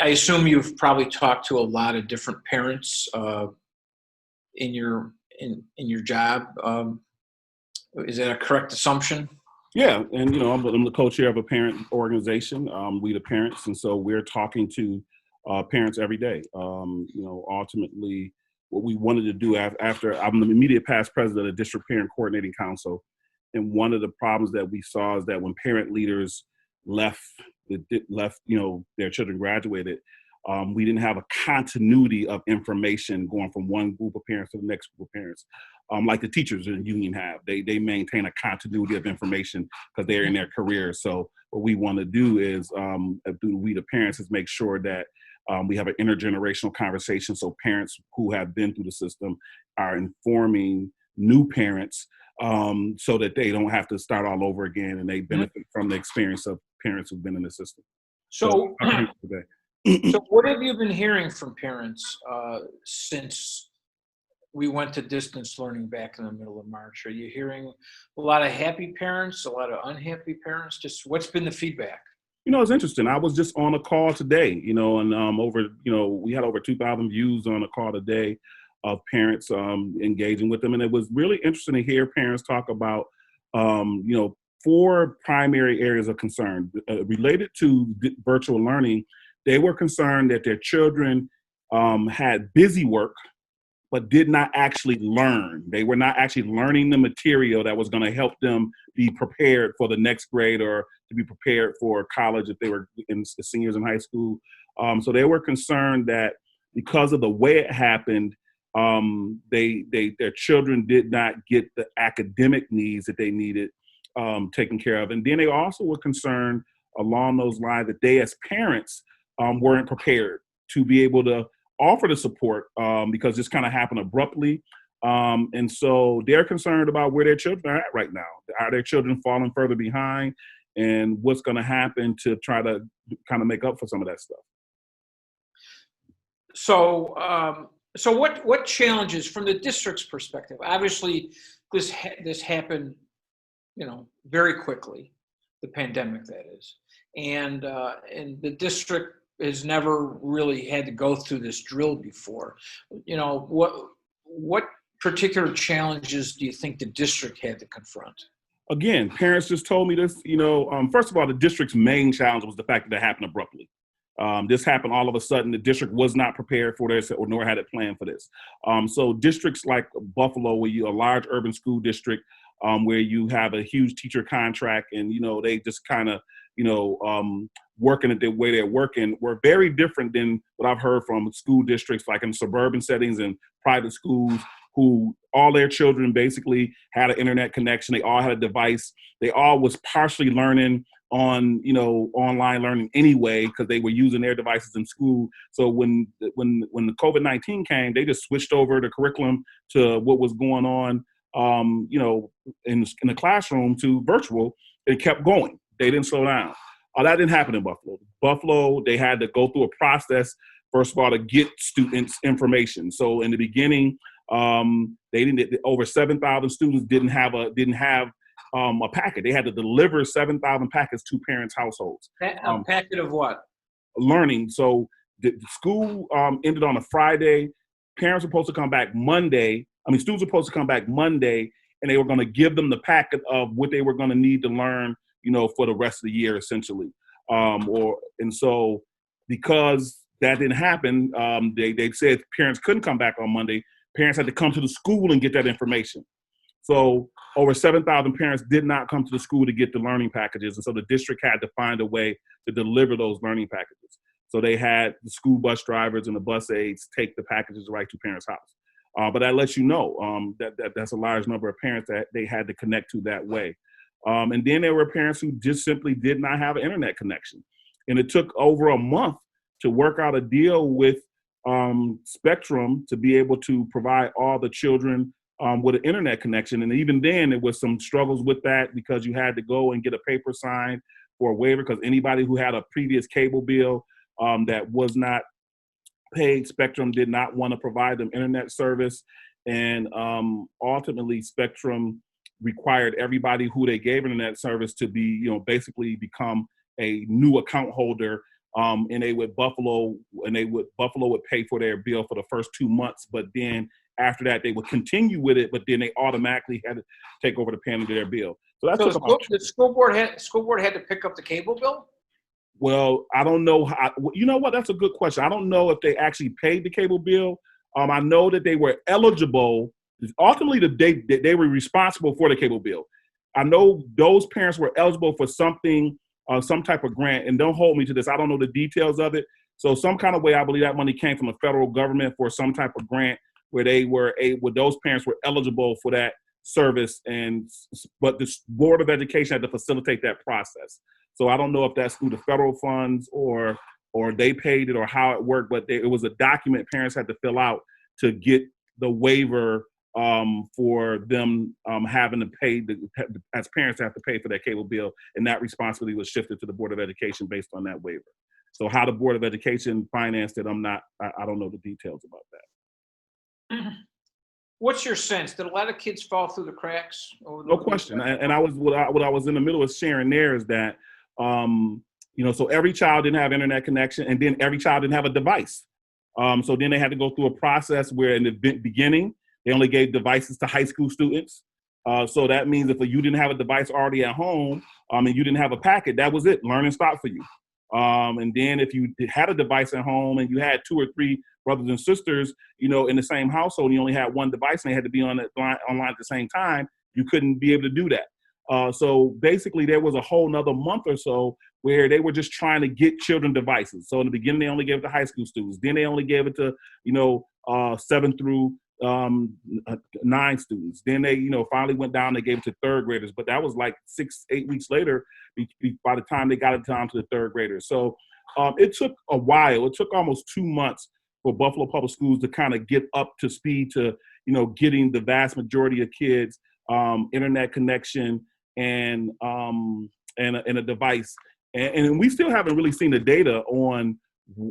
I assume you've probably talked to a lot of different parents in your job. Is that a correct assumption? Yeah, and I'm the co-chair of a parent organization. We the parents, and so we're talking to parents every day. Ultimately, what we wanted to do after I'm the immediate past president of the District Parent Coordinating Council, and one of the problems that we saw is that when parent leaders left, their children graduated, we didn't have a continuity of information going from one group of parents to the next group of parents. Like the teachers in the union have. They maintain a continuity of information because they're in their careers. So what we want to do is, through we the parents, is make sure that we have an intergenerational conversation so parents who have been through the system are informing new parents so that they don't have to start all over again and they benefit from the experience of parents who've been in the system. So what have you been hearing from parents since we went to distance learning back in the middle of March? Are you hearing a lot of happy parents, a lot of unhappy parents? Just what's been the feedback? It's interesting. I was just on a call today, we had over 2,000 views on a call today of parents engaging with them. And it was really interesting to hear parents talk about, 4 primary areas of concern related to virtual learning. They were concerned that their children had busy work, but did not actually learn. They were not actually learning the material that was going to help them be prepared for the next grade or to be prepared for college if they were seniors in high school. So they were concerned that because of the way it happened, their children did not get the academic needs that they needed taken care of. And then they also were concerned along those lines that they as parents weren't prepared to be able to offer the support because this kind of happened abruptly. And so they're concerned about where their children are at right now. Are their children falling further behind? And what's going to happen to try to kind of make up for some of that stuff? So what challenges from the district's perspective? Obviously, this happened, very quickly, the pandemic that is, and the district has never really had to go through this drill before. What particular challenges do you think the district had to confront? Again, parents just told me this. First of all, the district's main challenge was the fact that it happened abruptly. This happened all of a sudden. The district was not prepared for this, or nor had it planned for this. So districts like Buffalo, where a large urban school district, where you have a huge teacher contract, and they just kind of working at the way they're working, were very different than what I've heard from school districts like in suburban settings and private schools, who all their children basically had an internet connection. They all had a device. They all was partially learning on, online learning anyway, because they were using their devices in school. So when the COVID-19 came, they just switched over the curriculum to what was going on, in the classroom to virtual. It kept going. They didn't slow down. That didn't happen in Buffalo. Buffalo, they had to go through a process, first of all, to get students information. So in the beginning, over 7,000 students didn't have a packet. They had to deliver 7,000 packets to parents' households. A packet of what? Learning. So the school ended on a Friday. Parents were supposed to come back Monday. Students were supposed to come back Monday, and they were going to give them the packet of what they were going to need to learn, for the rest of the year, essentially. And so because that didn't happen, they said parents couldn't come back on Monday. Parents had to come to the school and get that information. So over 7,000 parents did not come to the school to get the learning packages. And so the district had to find a way to deliver those learning packages. So they had the school bus drivers and the bus aides take the packages right to parents' house. But that lets you know that's a large number of parents that they had to connect to that way. And then there were parents who just simply did not have an internet connection. And it took over a month to work out a deal with Spectrum to be able to provide all the children with an internet connection. And even then, there was some struggles with that because you had to go and get a paper signed for a waiver, because anybody who had a previous cable bill that was not paid, Spectrum did not want to provide them internet service. And ultimately, Spectrum required everybody who they gave internet service to be, basically become a new account holder and Buffalo would pay for their bill for the first 2 months, but then after that they would continue with it, but then they automatically had to take over the payment of their bill. So that took about. The school board had to pick up the cable bill? Well, I don't know how, you know what? That's a good question. I don't know if they actually paid the cable bill. I know that they were eligible. Ultimately, they were responsible for the cable bill. I know those parents were eligible for something, some type of grant, and don't hold me to this. I don't know the details of it. So some kind of way, I believe that money came from the federal government for some type of grant where those parents were eligible for that service, but the Board of Education had to facilitate that process. So I don't know if that's through the federal funds or they paid it or how it worked, but it was a document parents had to fill out to get the waiver for them having to pay, as parents have to pay for that cable bill, and that responsibility was shifted to the Board of Education based on that waiver. So how the Board of Education financed it, I don't know the details about that. What's your sense? Did a lot of kids fall through the cracks? No question. And what I was in the middle of sharing there is that, so every child didn't have internet connection, and then every child didn't have a device. So then they had to go through a process where in the beginning, they only gave devices to high school students. So that means if you didn't have a device already at home and you didn't have a packet, that was it. Learning stopped for you. And then if you had a device at home and you had 2 or 3 brothers and sisters, in the same household, and you only had one device and they had to be online at the same time, you couldn't be able to do that. So basically there was a whole nother month or so where they were just trying to get children devices. So in the beginning, they only gave it to high school students. Then they only gave it to, 7 through 9 students. Then they, finally went down, they gave it to 3rd graders, but that was like 6-8 weeks later by the time they got it down to the 3rd graders. So it took a while. It took almost 2 months for Buffalo Public Schools to kind of get up to speed to, getting the vast majority of kids internet connection and a device. And we still haven't really seen the data on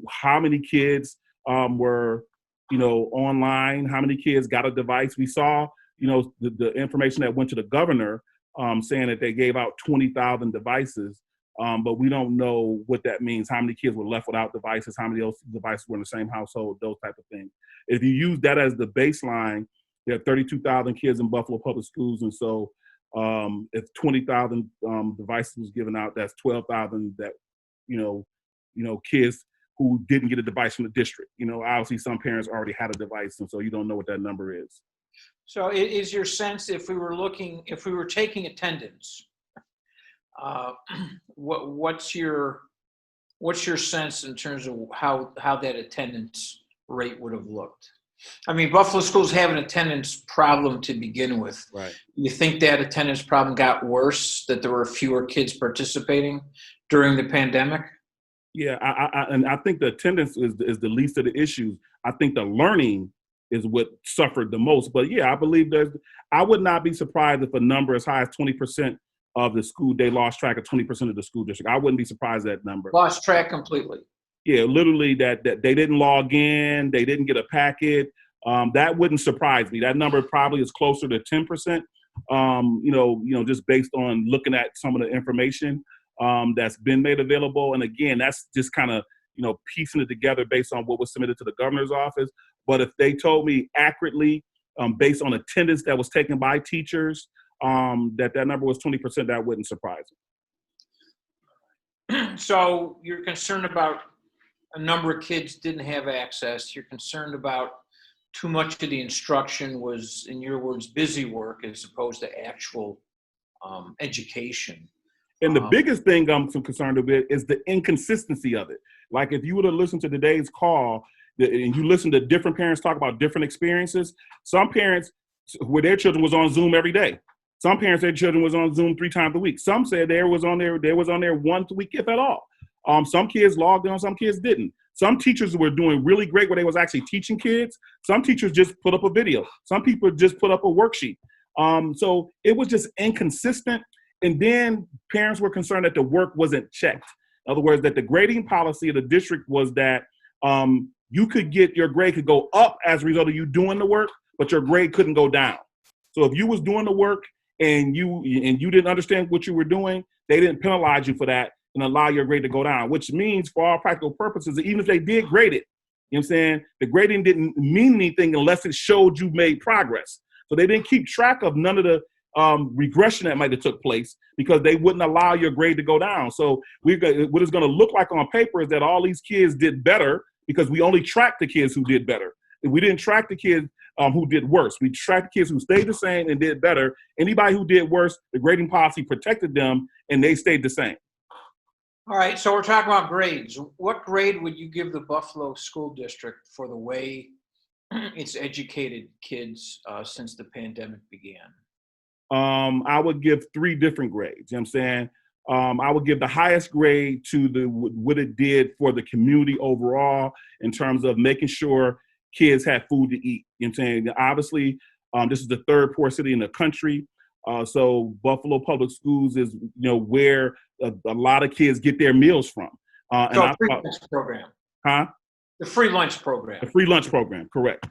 how many kids were online, how many kids got a device. We saw, the information that went to the governor saying that they gave out 20,000 devices, but we don't know what that means, how many kids were left without devices, how many of those devices were in the same household, those type of things. If you use that as the baseline, there are 32,000 kids in Buffalo Public Schools, and so if 20,000 devices was given out, that's 12,000 that, kids who didn't get a device from the district. Obviously some parents already had a device, and so you don't know what that number is. So is your sense, if we were taking attendance, what's your sense in terms of how that attendance rate would have looked? I mean, Buffalo schools have an attendance problem to begin with. Right. You think that attendance problem got worse, that there were fewer kids participating during the pandemic? Yeah, I think the attendance is the least of the issues. I think the learning is what suffered the most. But yeah, I believe I would not be surprised if a number as high as 20% of the school, they lost track of 20% of the school district. I wouldn't be surprised at that number. Lost track completely. Yeah, literally that they didn't log in, they didn't get a packet. That wouldn't surprise me. That number probably is closer to 10%. Just based on looking at some of the information that's been made available. And again, that's just kind of, piecing it together based on what was submitted to the governor's office. But if they told me accurately, based on attendance that was taken by teachers, that number was 20%, that wouldn't surprise me. So you're concerned about a number of kids didn't have access. You're concerned about too much of the instruction was, in your words, busy work as opposed to actual education. And the biggest thing I'm concerned with is the inconsistency of it. Like if you would have listened to today's call and you listen to different parents talk about different experiences, some parents where their children was on Zoom every day. Some parents, their children was on Zoom 3 times a week. Some said they was on there once a week, if at all. Some kids logged on, some kids didn't. Some teachers were doing really great where they was actually teaching kids. Some teachers just put up a video. Some people just put up a worksheet. So it was just inconsistent. And then parents were concerned that the work wasn't checked. In other words, that the grading policy of the district was that your grade could go up as a result of you doing the work, but your grade couldn't go down. So if you was doing the work and you didn't understand what you were doing, they didn't penalize you for that. and allow your grade to go down, which means for all practical purposes, even if they did grade it, you know what I'm saying, the grading didn't mean anything unless it showed you made progress. So they didn't keep track of none of the regression that might have took place because they wouldn't allow your grade to go down. So what it's going to look like on paper is that all these kids did better because we only tracked the kids who did better. We didn't track the kids who did worse. We tracked the kids who stayed the same and did better. Anybody who did worse, the grading policy protected them and they stayed the same. All right, so we're talking about grades. What grade would you give the Buffalo School District for the way it's educated kids since the pandemic began? I would give 3 different grades. You know what I'm saying? I would give the highest grade to what it did for the community overall in terms of making sure kids had food to eat. You know what I'm saying? Obviously, this is the 3rd poorest city in the country. So Buffalo Public Schools is, where a lot of kids get their meals from. Free lunch program. Huh? The free lunch program. The free lunch program, correct.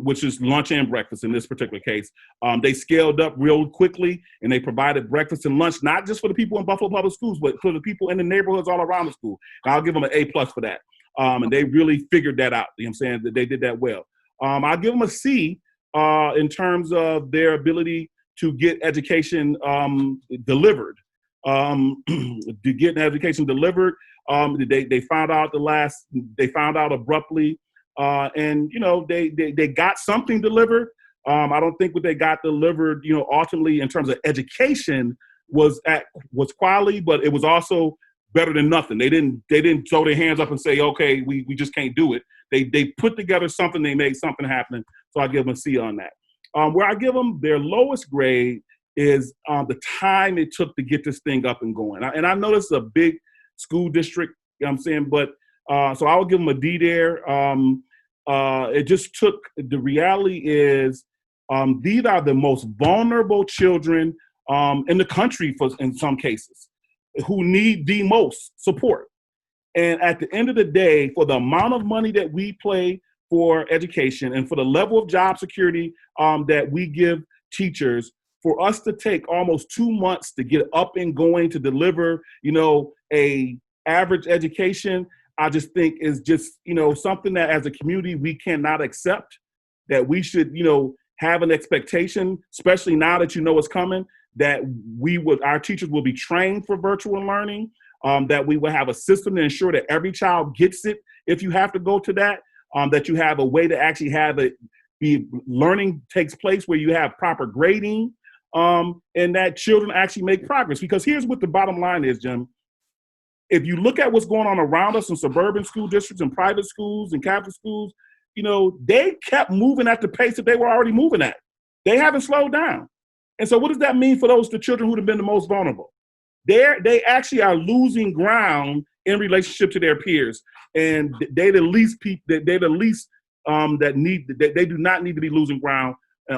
Which is lunch and breakfast in this particular case. They scaled up real quickly and they provided breakfast and lunch, not just for the people in Buffalo Public Schools, but for the people in the neighborhoods all around the school. And I'll give them an A+ for that. And they really figured that out. You know what I'm saying? That they did that well. I'll give them a C in terms of their ability to get education delivered. To get an education delivered, they found out abruptly, and they got something delivered. I don't think what they got delivered, ultimately in terms of education was quality, but it was also better than nothing. They didn't throw their hands up and say, okay, we just can't do it. They put together something, they made something happen. So I give them a C on that. Where I give them their lowest grade is the time it took to get this thing up and going. And I know this is a big school district, you know what I'm saying, but so I would give them a D there. It just took, the reality is these are the most vulnerable children in the country in some cases who need the most support. And at the end of the day, for the amount of money that we pay for education and for the level of job security that we give teachers, for us to take almost 2 months to get up and going to deliver, a average education, I just think is just, something that as a community we cannot accept, that we should, have an expectation, especially now that it's coming, that our teachers will be trained for virtual learning, that we will have a system to ensure that every child gets it if you have to go to that, that you have a way to actually have the learning takes place where you have proper grading, and that children actually make progress. Because here's what the bottom line is, Jim. If you look at what's going on around us in suburban school districts and private schools and Catholic schools, they kept moving at the pace that they were already moving at. They haven't slowed down. And so what does that mean for the children who have been the most vulnerable? They actually are losing ground in relationship to their peers. And they do not need to be losing ground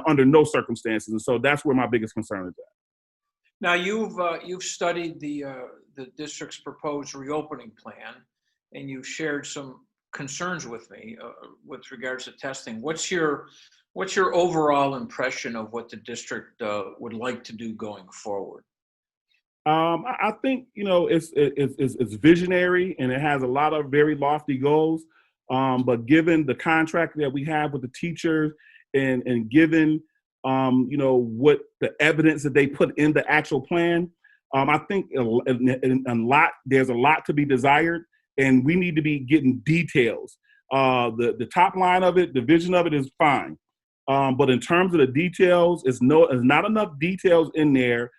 under no circumstances. And so that's where my biggest concern is at. Now you've studied the district's proposed reopening plan, and you've shared some concerns with me with regards to testing. What's your overall impression of what the district would like to do going forward? I think it's visionary and it has a lot of very lofty goals. But given the contract that we have with the teachers and given what the evidence that they put in the actual plan, I think there's a lot to be desired, and we need to be getting details. The top line of it, the vision of it is fine. But in terms of the details, there's not enough details in there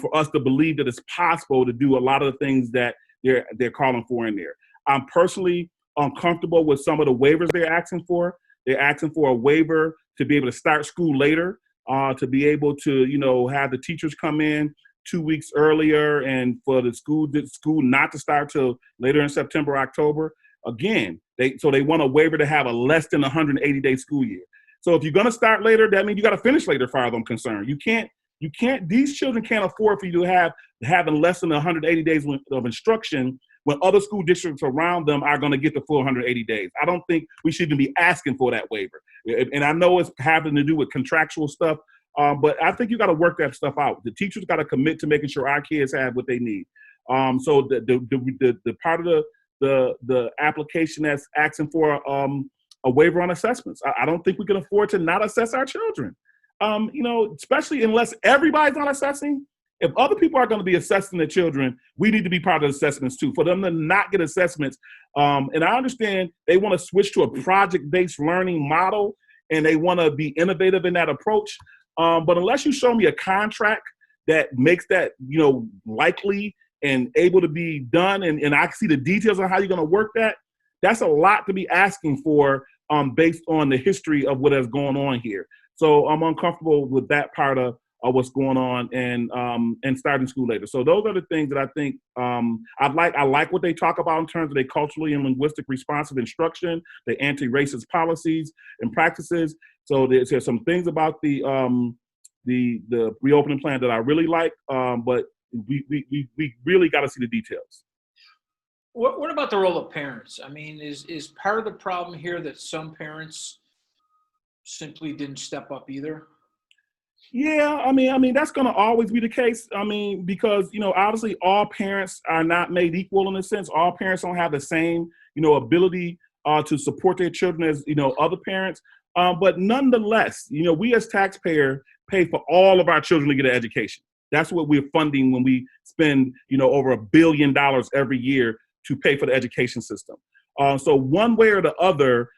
for us to believe that it's possible to do a lot of the things that they're calling for in there. I'm personally uncomfortable with some of the waivers they're asking for. They're asking for a waiver to be able to start school later, to be able to, have the teachers come in 2 weeks earlier, and for the school not to start till later in September, October. Again, they want a waiver to have a less than 180-day school year. So if you're going to start later, that means you got to finish later, as far as I'm concerned. These children can't afford for you to having less than 180 days of instruction when other school districts around them are going to get the full 180 days. I don't think we should even be asking for that waiver. And I know it's having to do with contractual stuff, but I think you got to work that stuff out. The teachers got to commit to making sure our kids have what they need. So the part of the application that's asking for a waiver on assessments. I don't think we can afford to not assess our children. Especially unless everybody's not assessing. If other people are going to be assessing the children, we need to be part of the assessments too. For them to not get assessments, and I understand they want to switch to a project-based learning model, and they want to be innovative in that approach. But unless you show me a contract that makes that likely and able to be done, and I see the details on how you're going to work that, that's a lot to be asking for based on the history of what has gone on here. So I'm uncomfortable with that part of what's going on and starting school later. So those are the things that I think I like what they talk about in terms of their culturally and linguistic responsive instruction, the anti-racist policies and practices. So there's some things about the reopening plan that I really like, but we really got to see the details. What about the role of parents? I mean, is part of the problem here that some parents simply didn't step up either? Yeah, I mean that's going to always be the case. I mean, because obviously all parents are not made equal in a sense. All parents don't have the same ability to support their children as other parents. But nonetheless, we as taxpayers pay for all of our children to get an education. That's what we're funding when we spend over $1 billion every year to pay for the education system. So one way or the other,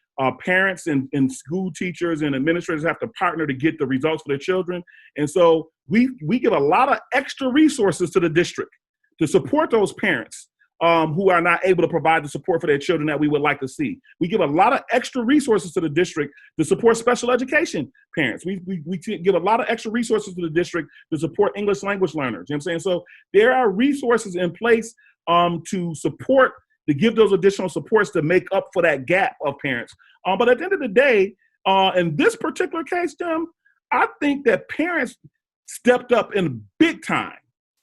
parents and school teachers and administrators have to partner to get the results for their children. And so we give a lot of extra resources to the district to support those parents who are not able to provide the support for their children that we would like to see. We give a lot of extra resources to the district to support special education parents. We give a lot of extra resources to the district to support English language learners. You know what I'm saying? So there are resources in place to support, to give those additional supports to make up for that gap of parents. But at the end of the day, in this particular case, Jim, I think that parents stepped up in big time,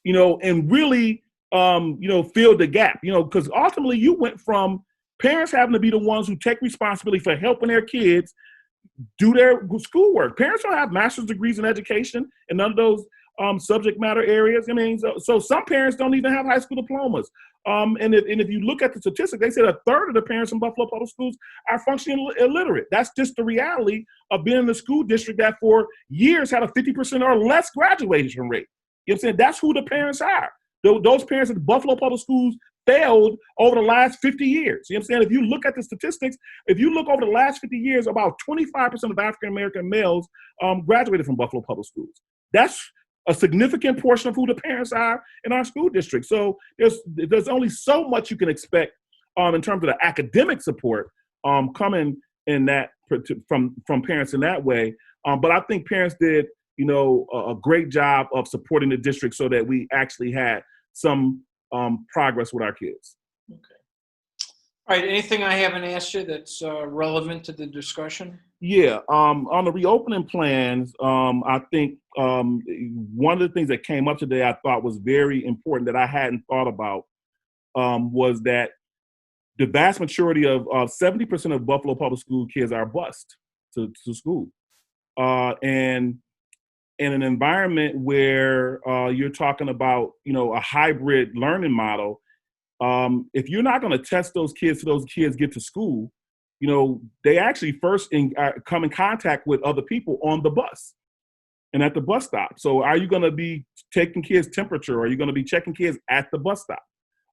and really, filled the gap, because ultimately you went from parents having to be the ones who take responsibility for helping their kids do their schoolwork. Parents don't have master's degrees in education and none of those subject matter areas. I mean, so some parents don't even have high school diplomas. And if you look at the statistics, they said a third of the parents in Buffalo Public Schools are functionally illiterate. That's just the reality of being in the school district that for years had a 50% or less graduation rate. You know what I'm saying? That's who the parents are. Those parents at Buffalo Public Schools failed over the last 50 years. You know what I'm saying? If you look at the statistics, if you look over the last 50 years, about 25% of African-American males graduated from Buffalo Public Schools. That's a significant portion of who the parents are in our school district. So there's only so much you can expect in terms of the academic support coming in that from parents in that way. But I think parents did a great job of supporting the district so that we actually had some progress with our kids. Okay. All right. Anything I haven't asked you that's relevant to the discussion? Yeah. On the reopening plans, I think one of the things that came up today I thought was very important that I hadn't thought about was that the vast majority of 70% of Buffalo Public School kids are bused to school. And in an environment where you're talking about, a hybrid learning model, if you're not going to test those kids so those kids get to school, they actually first come in contact with other people on the bus and at the bus stop. So are you going to be taking kids' temperature? Or are you going to be checking kids at the bus stop?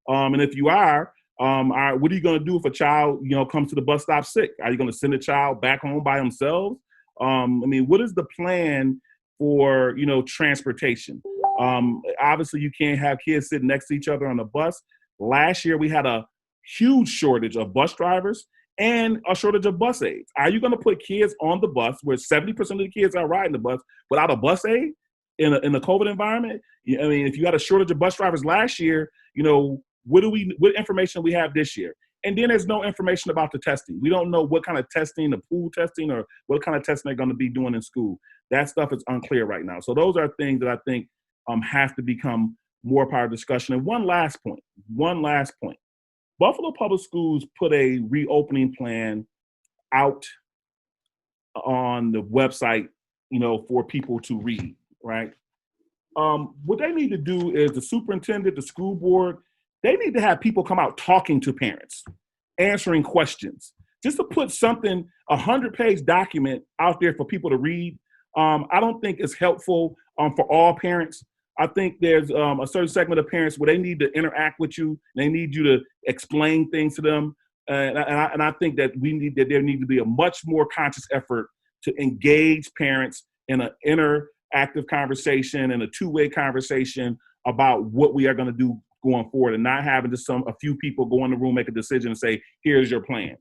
And if you are, what are you going to do if a child, comes to the bus stop sick? Are you going to send a child back home by themselves? What is the plan for, transportation? Obviously, you can't have kids sitting next to each other on the bus. Last year, we had a huge shortage of bus drivers and a shortage of bus aides. Are you going to put kids on the bus where 70% of the kids are riding the bus without a bus aide in the COVID environment? If you had a shortage of bus drivers last year, what information do we have this year? And then there's no information about the testing. We don't know what kind of testing, the pool testing, or what kind of testing they're going to be doing in school. That stuff is unclear right now. So those are things that I think have to become more part of the discussion. And one last point. Buffalo Public Schools put a reopening plan out on the website, for people to read, right? what they need to do is the superintendent, the school board, they need to have people come out talking to parents, answering questions, just to put something, 100-page document out there for people to read. I don't think it's helpful for all parents. I think there's a certain segment of parents where they need to interact with you. They need you to explain things to them. And I think that there needs to be a much more conscious effort to engage parents in an interactive conversation and a two-way conversation about what we are going to do going forward, and not having just a few people go in the room, make a decision and say, here's your plan.